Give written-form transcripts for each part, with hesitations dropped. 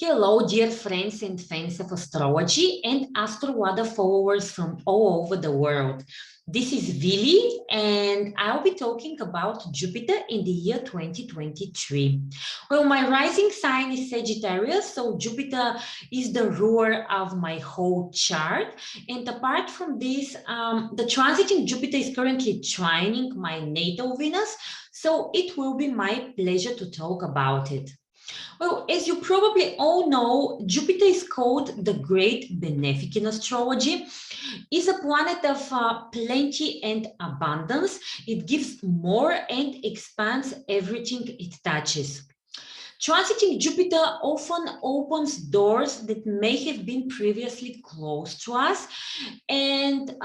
Hello, dear friends and fans of astrology and AstroLada followers from all over the world. This is Villy, and I'll be talking about Jupiter in the year 2023. Well, my rising sign is Sagittarius, so Jupiter is the ruler of my whole chart. And apart from this, the transiting Jupiter is currently trining my natal Venus, so it will be my pleasure to talk about it. Well, as you probably all know, Jupiter is called the Great Benefic in astrology. It's a planet of plenty and abundance. It gives more and expands everything it touches. Transiting Jupiter often opens doors that may have been previously closed to us and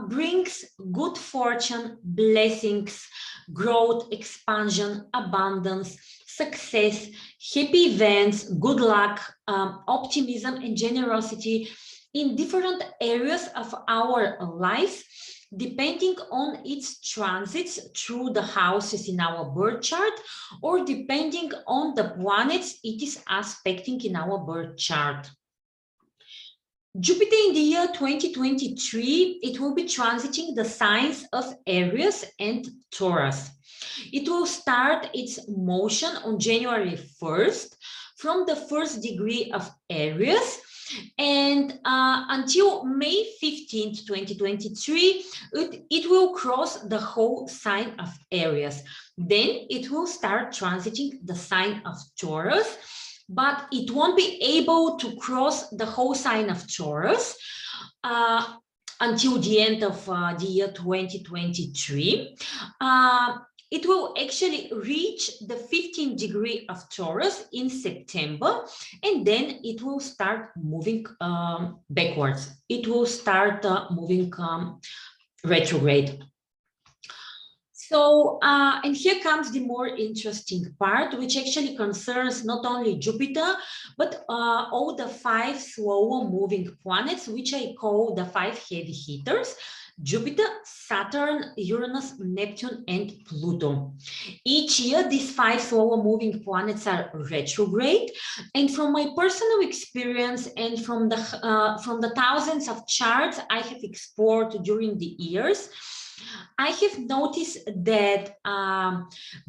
brings good fortune, blessings, growth, expansion, abundance, success, happy events, good luck, optimism, and generosity in different areas of our life, depending on its transits through the houses in our birth chart, or depending on the planets it is aspecting in our birth chart. Jupiter in the year 2023, it will be transiting the signs of Aries and Taurus. It will start its motion on January 1st from the first degree of Aries, and until May 15th, 2023, it will cross the whole sign of Aries. Then it will start transiting the sign of Taurus, but it won't be able to cross the whole sign of Taurus until the end of the year 2023. It will actually reach the 15th degree of Taurus in September, and then it will start moving backwards. It will start moving retrograde. So, and here comes the more interesting part, which actually concerns not only Jupiter, but all the 5 slower moving planets, which I call the 5 heavy hitters: Jupiter, Saturn, Uranus, Neptune, and Pluto. Each year, these 5 slower moving planets are retrograde. And from my personal experience and from the thousands of charts I have explored during the years, I have noticed that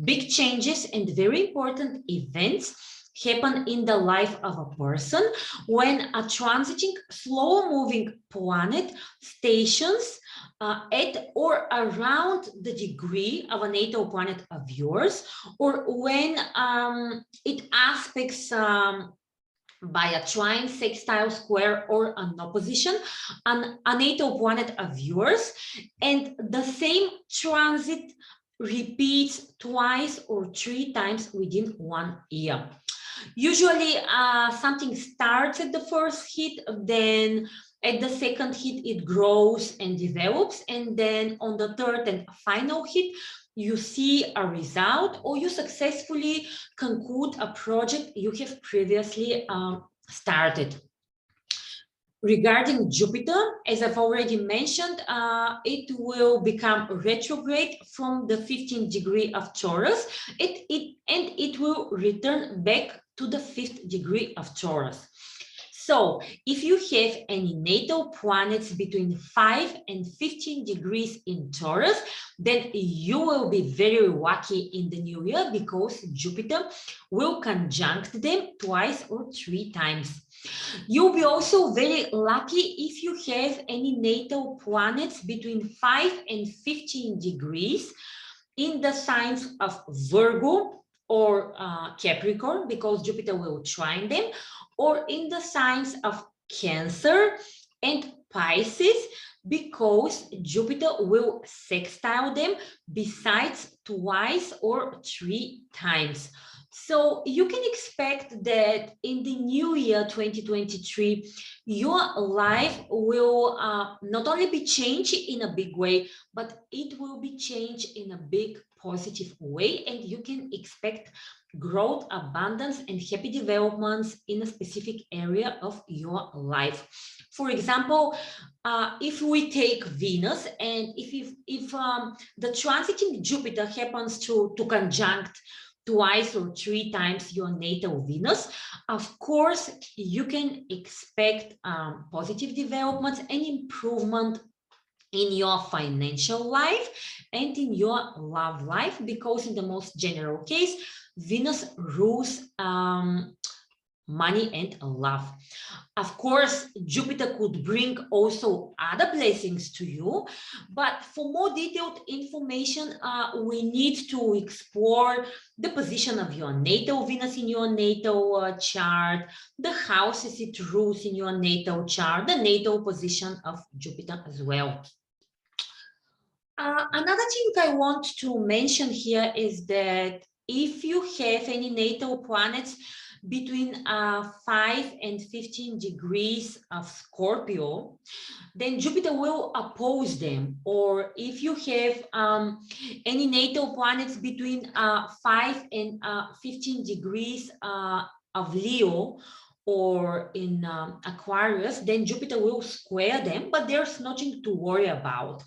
big changes and very important events happen in the life of a person when a transiting slow moving planet stations at or around the degree of a natal planet of yours, or when it aspects by a trine, sextile, square, or an opposition, a natal planet of yours, and the same transit repeats twice or 3 times within 1 year. Usually something starts at the first hit, then at the second hit it grows and develops, and then on the third and final hit you see a result, or you successfully conclude a project you have previously started. Regarding Jupiter, as I've already mentioned, it will become retrograde from the 15th degree of Taurus, and it will return back to the 5th degree of Taurus. So if you have any natal planets between 5 and 15 degrees in Taurus, then you will be very lucky in the new year, because Jupiter will conjunct them twice or 3 times. You'll be also very lucky if you have any natal planets between 5 and 15 degrees in the signs of Virgo or Capricorn, because Jupiter will trine them, or in the signs of Cancer and Pisces, because Jupiter will sextile them besides twice or 3 times. So you can expect that in the new year 2023, your life will not only be changed in a big way, but it will be changed in a big positive way, and you can expect growth, abundance, and happy developments in a specific area of your life. For example, if we take Venus, and if the transiting Jupiter happens to conjunct twice or 3 times your natal Venus, of course, you can expect positive developments and improvement in your financial life and in your love life, because in the most general case, Venus rules money and love. Of course, Jupiter could bring also other blessings to you, but for more detailed information, we need to explore the position of your natal Venus in your natal chart, the houses it rules in your natal chart, the natal position of Jupiter as well. Another thing I want to mention here is that if you have any natal planets between 5 and 15 degrees of Scorpio, then Jupiter will oppose them. Or if you have any natal planets between 5 and 15 degrees of Leo, or in Aquarius, then Jupiter will square them, but there's nothing to worry about.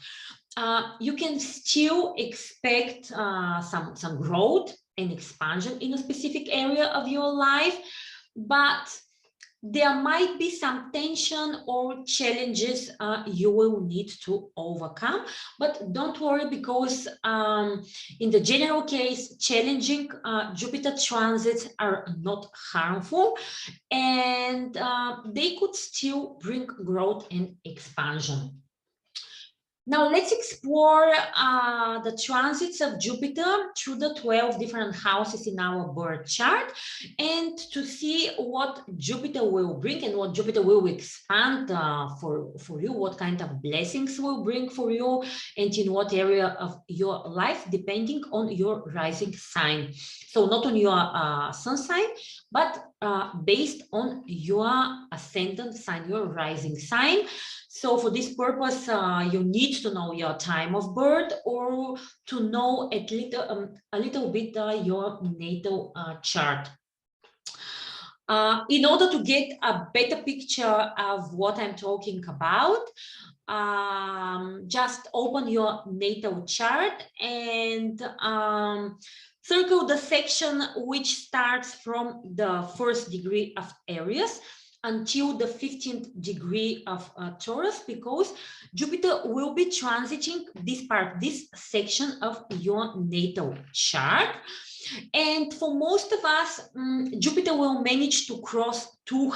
You can still expect some growth and expansion in a specific area of your life, but there might be some tension or challenges you will need to overcome. But don't worry, because in the general case, challenging Jupiter transits are not harmful, and they could still bring growth and expansion. Now let's explore the transits of Jupiter through the 12 different houses in our birth chart, and to see what Jupiter will bring and what Jupiter will expand for you, what kind of blessings will bring for you, and in what area of your life, depending on your rising sign. So not on your sun sign, but based on your ascendant sign, your rising sign. So for this purpose, you need to know your time of birth, or to know a little bit your natal chart. In order to get a better picture of what I'm talking about, just open your natal chart and circle the section which starts from the 1st degree of Aries until the 15th degree of Taurus, because Jupiter will be transiting this section of your natal chart. And for most of us, Jupiter will manage to cross two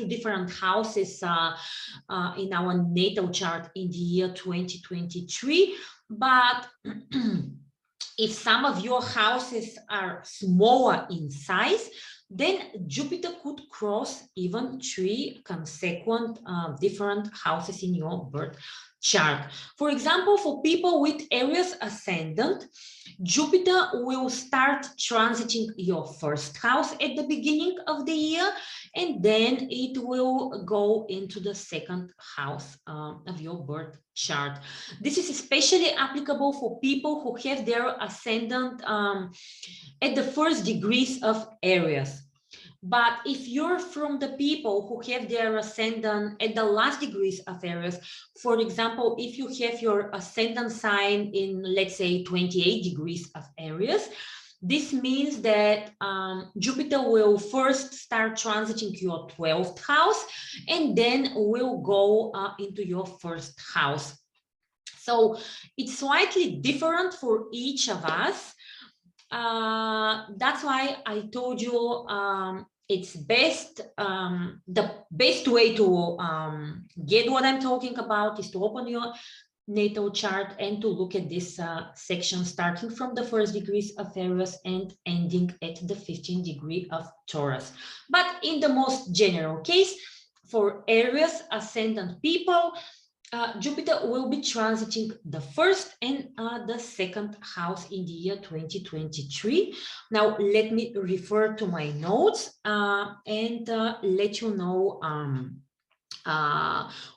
different houses in our natal chart in the year 2023. But if some of your houses are smaller in size, then Jupiter could cross even 3 consecutive different houses in your birth chart. For example, for people with Aries ascendant, Jupiter will start transiting your 1st house at the beginning of the year, and then it will go into the 2nd house of your birth chart. This is especially applicable for people who have their ascendant at the 1st degrees of Aries. But if you're from the people who have their ascendant at the last degrees of Aries, for example, if you have your ascendant sign in, let's say, 28 degrees of Aries, this means that Jupiter will first start transiting your 12th house, and then will go into your 1st house. So it's slightly different for each of us. That's why I told you it's best, the best way to get what I'm talking about is to open your natal chart and to look at this section starting from the 1st degrees of Aries and ending at the 15th degree of Taurus. But in the most general case, for Aries ascendant people, Jupiter will be transiting the 1st and the 2nd house in the year 2023. Now, let me refer to my notes and let you know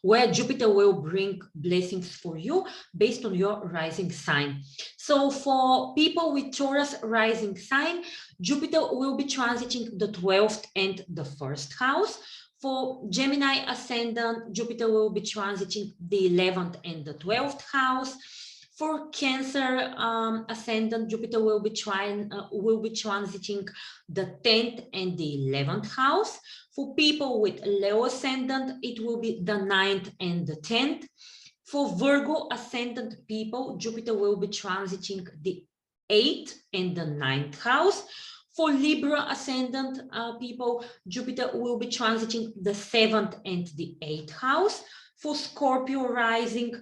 where Jupiter will bring blessings for you based on your rising sign. So for people with Taurus rising sign, Jupiter will be transiting the 12th and the 1st house. For Gemini ascendant, Jupiter will be transiting the 11th and the 12th house. For Cancer ascendant, Jupiter will be transiting the 10th and the 11th house. For people with Leo ascendant, it will be the 9th and the 10th. For Virgo ascendant people, Jupiter will be transiting the 8th and the 9th house. For Libra ascendant people, Jupiter will be transiting the 7th and the 8th house. For Scorpio rising,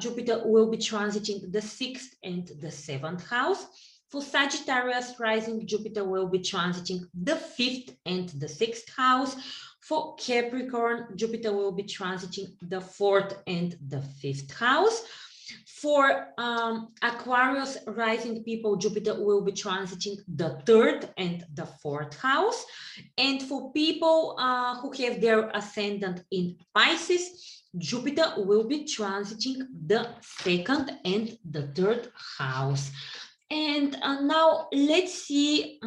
Jupiter will be transiting the 6th and the 7th house. For Sagittarius rising, Jupiter will be transiting the 5th and the 6th house. For Capricorn, Jupiter will be transiting the 4th and the 5th house. For Aquarius rising people, Jupiter will be transiting the 3rd and the 4th house. And for people who have their ascendant in Pisces, Jupiter will be transiting the 2nd and the 3rd house. And now let's see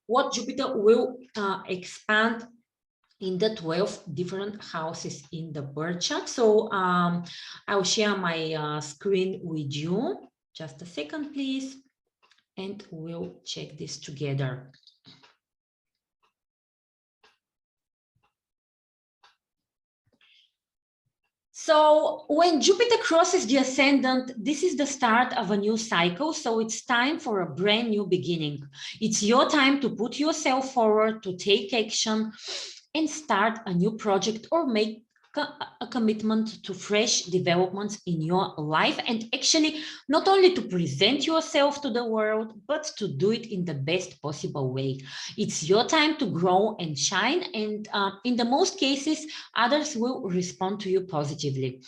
what Jupiter will expand in the 12 different houses in the birth chart. So I'll share my screen with you. Just a second, please. And we'll check this together. So when Jupiter crosses the ascendant, this is the start of a new cycle. So it's time for a brand new beginning. It's your time to put yourself forward, to take action and start a new project or make a commitment to fresh developments in your life, and actually not only to present yourself to the world, but to do it in the best possible way. It's your time to grow and shine, and in the most cases, others will respond to you positively.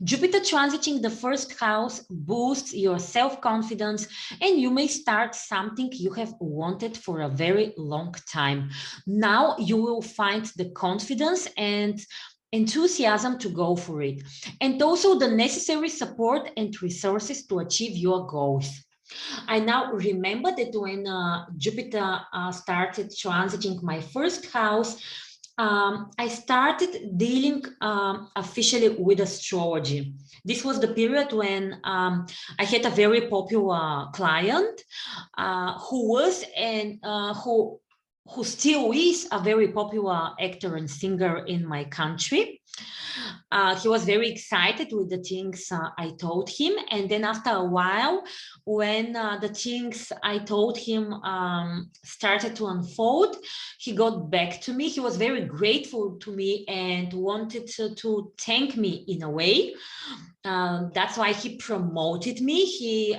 Jupiter transiting the 1st house boosts your self-confidence, and you may start something you have wanted for a very long time. Now you will find the confidence and enthusiasm to go for it, and also the necessary support and resources to achieve your goals. I now remember that when Jupiter started transiting my 1st house, I started dealing officially with astrology. This was the period when I had a very popular client who was and who still is a very popular actor and singer in my country. He was very excited with the things I told him. And then after a while, when the things I told him started to unfold, he got back to me. He was very grateful to me and wanted to thank me in a way. That's why he promoted me. He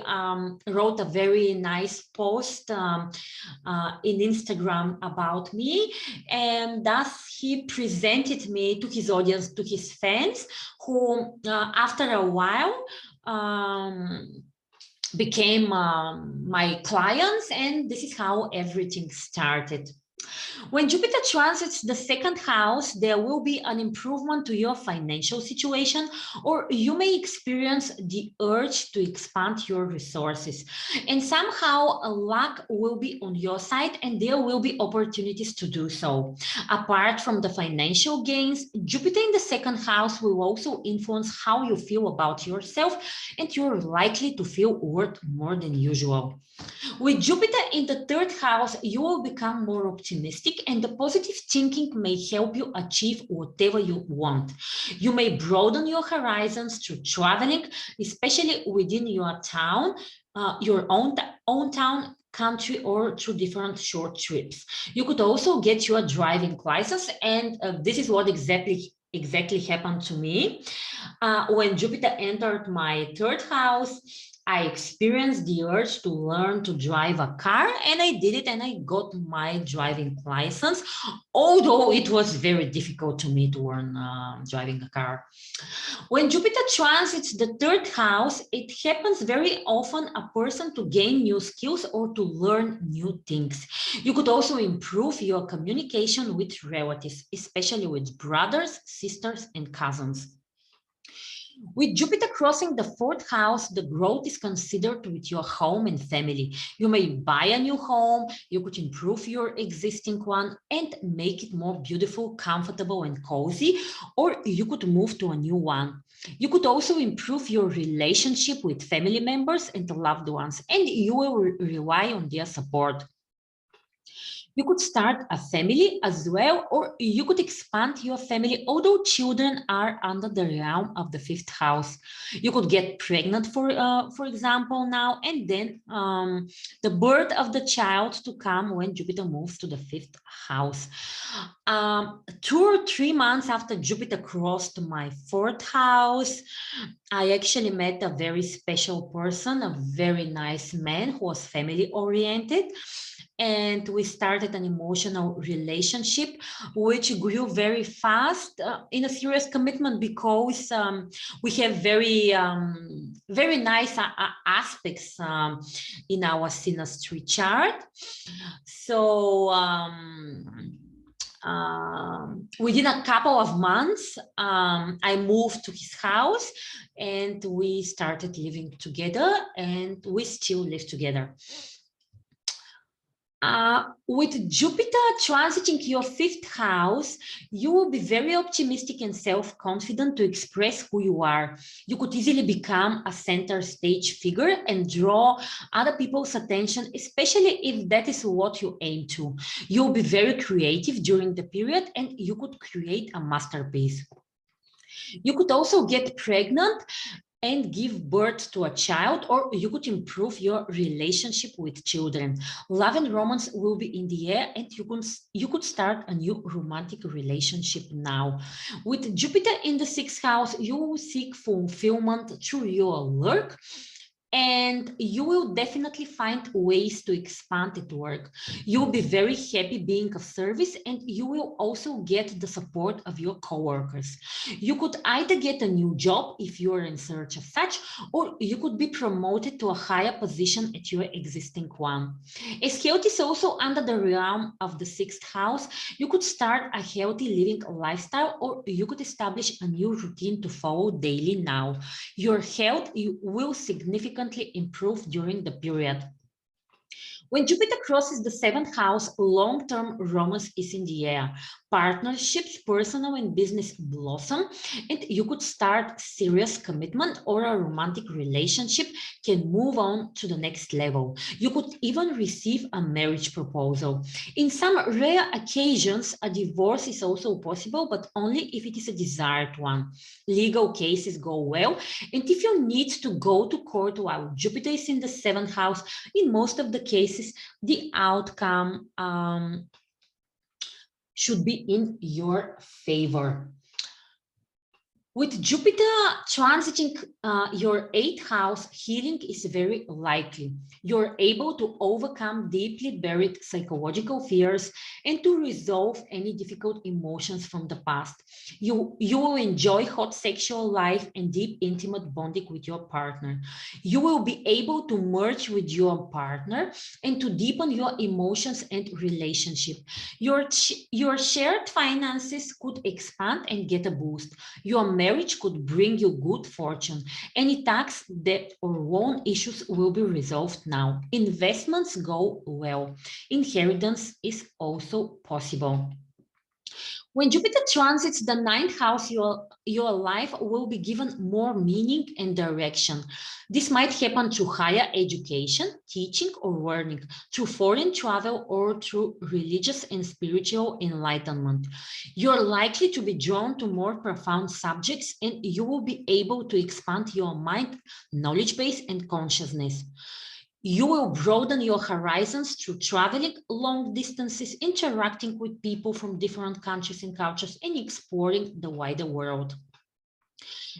wrote a very nice post in Instagram about me, and thus he presented me to his audience, to his fans, who after a while became my clients, and this is how everything started. When Jupiter transits the 2nd house, there will be an improvement to your financial situation, or you may experience the urge to expand your resources. And somehow luck will be on your side, and there will be opportunities to do so. Apart from the financial gains, Jupiter in the 2nd house will also influence how you feel about yourself, and you're likely to feel worth more than usual. With Jupiter in the 3rd house, you will become more optimistic, and the positive thinking may help you achieve whatever you want. You may broaden your horizons through traveling, especially within your town, your own town, country, or through different short trips. You could also get your driving license, and this is what exactly happened to me. When Jupiter entered my 3rd house, I experienced the urge to learn to drive a car, and I did it, and I got my driving license, although it was very difficult to me to learn driving a car. When Jupiter transits the 3rd house, it happens very often a person to gain new skills or to learn new things. You could also improve your communication with relatives, especially with brothers, sisters, and cousins. With Jupiter crossing the 4th house, the growth is considered with your home and family. You may buy a new home, you could improve your existing one and make it more beautiful, comfortable and cozy, or you could move to a new one. You could also improve your relationship with family members and loved ones, and you will rely on their support. You could start a family as well, or you could expand your family, although children are under the realm of the 5th house. You could get pregnant, for example, now, and then the birth of the child to come when Jupiter moves to the 5th house. 2 or 3 months after Jupiter crossed my 4th house, I actually met a very special person, a very nice man who was family oriented. And we started an emotional relationship, which grew very fast in a serious commitment, because we have very nice aspects in our Synastry chart. So within a couple of months, I moved to his house and we started living together, and we still live together. With Jupiter transiting your 5th house, you will be very optimistic and self-confident to express who you are. You could easily become a center stage figure and draw other people's attention, especially if that is what you aim to. You'll be very creative during the period and you could create a masterpiece. You could also get pregnant and give birth to a child, or you could improve your relationship with children. Love and romance will be in the air, and you could start a new romantic relationship now. With Jupiter in the 6th house, you will seek fulfillment through your work, and you will definitely find ways to expand at work. You'll be very happy being of service, and you will also get the support of your coworkers. You could either get a new job if you are in search of such, or you could be promoted to a higher position at your existing one. As health is also under the realm of the 6th house, you could start a healthy living lifestyle, or you could establish a new routine to follow daily now. Your health will significantly improve during the period. When Jupiter crosses the 7th house, long-term romance is in the air. Partnerships, personal and business blossom, and you could start serious commitment, or a romantic relationship can move on to the next level. You could even receive a marriage proposal. In some rare occasions, a divorce is also possible, but only if it is a desired one. Legal cases go well, and if you need to go to court while Jupiter is in the 7th house, in most of the cases, the outcome should be in your favor. With Jupiter transiting your 8th house, healing is very likely. You're able to overcome deeply buried psychological fears and to resolve any difficult emotions from the past. You will enjoy hot sexual life and deep intimate bonding with your partner. You will be able to merge with your partner and to deepen your emotions and relationship. Your shared finances could expand and get a boost. Your marriage could bring you good fortune. Any tax, debt, or loan issues will be resolved now. Investments go well. Inheritance is also possible. When Jupiter transits the 9th house, your life will be given more meaning and direction. This might happen through higher education, teaching, or learning, through foreign travel, or through religious and spiritual enlightenment. You're likely to be drawn to more profound subjects, and you will be able to expand your mind, knowledge base, and consciousness. You will broaden your horizons through traveling long distances, interacting with people from different countries and cultures, and exploring the wider world.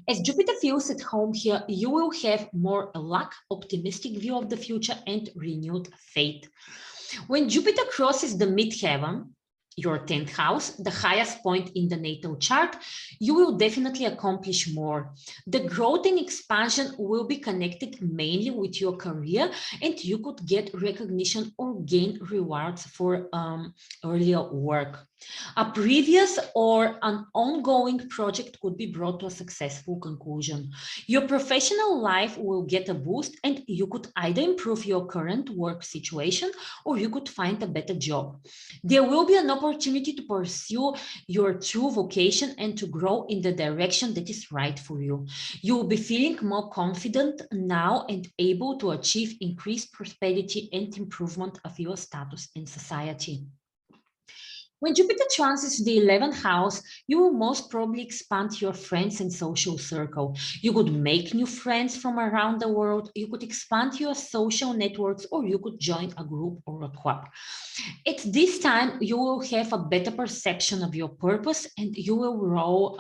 As Jupiter feels at home here, you will have more luck, optimistic view of the future, and renewed faith. When Jupiter crosses the midheaven, your 10th house, the highest point in the natal chart, you will definitely accomplish more. The growth and expansion will be connected mainly with your career, and you could get recognition or gain rewards for earlier work. A previous or an ongoing project could be brought to a successful conclusion. Your professional life will get a boost, and you could either improve your current work situation or you could find a better job. There will be an opportunity to pursue your true vocation and to grow in the direction that is right for you. You will be feeling more confident now and able to achieve increased prosperity and improvement of your status in society. When Jupiter transits the 11th house, you will most probably expand your friends and social circle. You could make new friends from around the world, you could expand your social networks, or you could join a group or a club. At this time, you will have a better perception of your purpose and you will grow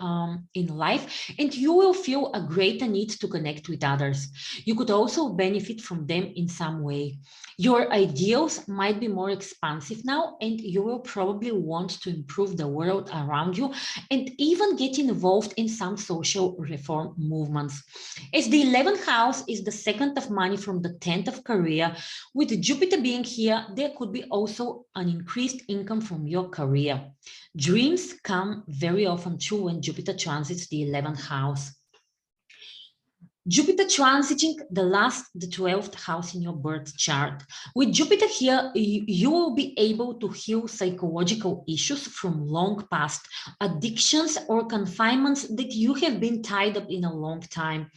in life, and you will feel a greater need to connect with others. You could also benefit from them in some way. Your ideals might be more expansive now, and you will probably want to improve the world around you and even get involved in some social reform movements. As the 11th house is the second of money from the 10th of career, with Jupiter being here, there could be also an increased income from your career. Dreams come very often true when Jupiter transits the 11th house. Jupiter transiting the 12th house in your birth chart. With Jupiter here, you will be able to heal psychological issues from long past, addictions or confinements that you have been tied up in a long time.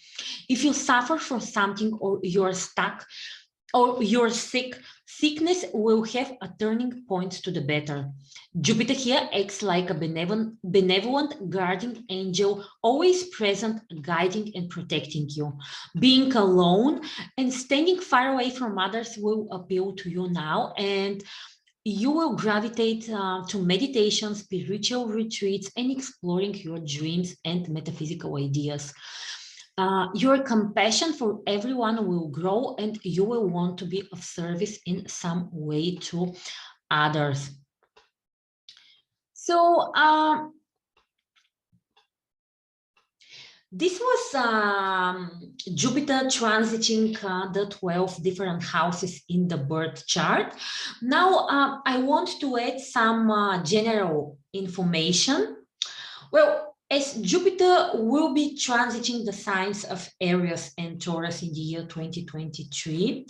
If you suffer from something or you're stuck, or you're sick, sickness will have a turning point to the better. Jupiter here acts like a benevolent guardian angel, always present, guiding and protecting you. Being alone and standing far away from others will appeal to you now, and you will gravitate to meditation, spiritual retreats, and exploring your dreams and metaphysical ideas. Your compassion for everyone will grow, and you will want to be of service in some way to others. So this was Jupiter transiting the 12 different houses in the birth chart. Now I want to add some general information. Well, as Jupiter will be transiting the signs of Aries and Taurus in the year 2023,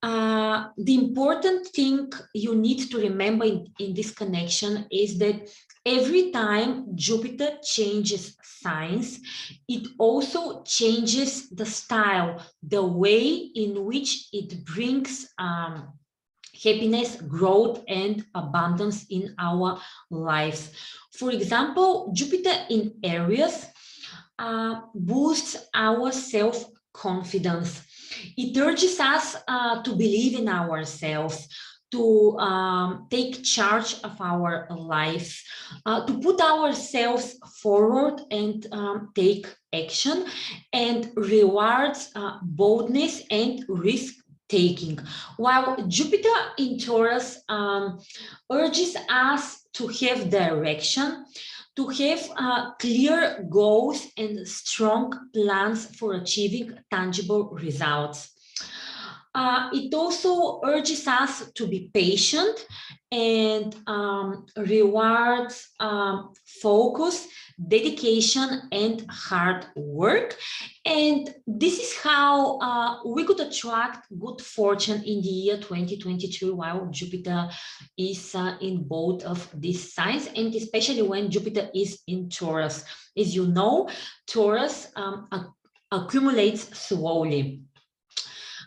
the important thing you need to remember in this connection is that every time Jupiter changes signs, it also changes the style, the way in which it brings happiness, growth, and abundance in our lives. For example, Jupiter in Aries boosts our self-confidence. It urges us to believe in ourselves, to take charge of our life, to put ourselves forward and take action, and rewards boldness and risk taking. While Jupiter in Taurus urges us to have direction, to have clear goals and strong plans for achieving tangible results. It also urges us to be patient and rewards focus, dedication, and hard work. And this is how we could attract good fortune in the year 2022 while Jupiter is in both of these signs, and especially when Jupiter is in Taurus. As you know, Taurus accumulates slowly.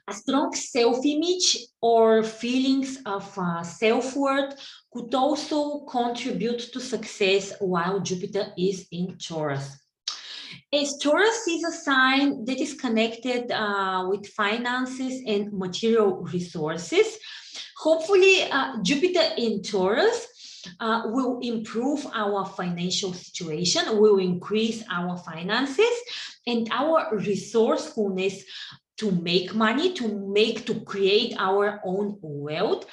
A strong self-image or feelings of self-worth could also contribute to success while Jupiter is in Taurus. As Taurus is a sign that is connected with finances and material resources, hopefully Jupiter in Taurus will improve our financial situation, will increase our finances and our resourcefulness to make money, to create our own wealth,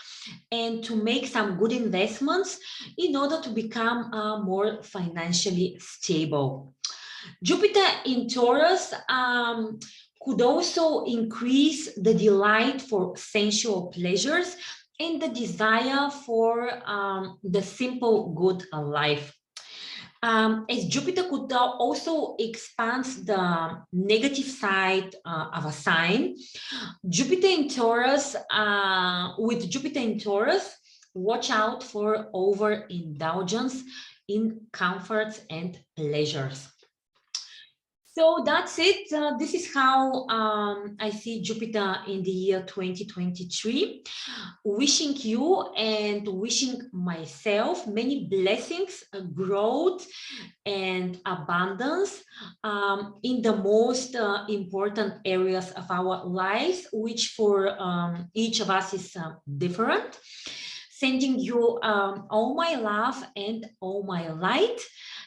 and to make some good investments in order to become more financially stable. Jupiter in Taurus could also increase the delight for sensual pleasures and the desire for the simple good life. As Jupiter could also expand the negative side of a sign, Jupiter in Taurus, with Jupiter in Taurus, watch out for overindulgence in comforts and pleasures. So that's it. This is how I see Jupiter in the year 2023. Wishing you and wishing myself many blessings, growth, and abundance in the most important areas of our lives, which for each of us is different. Sending you all my love and all my light.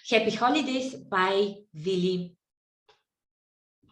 Happy holidays. Bye, Villy.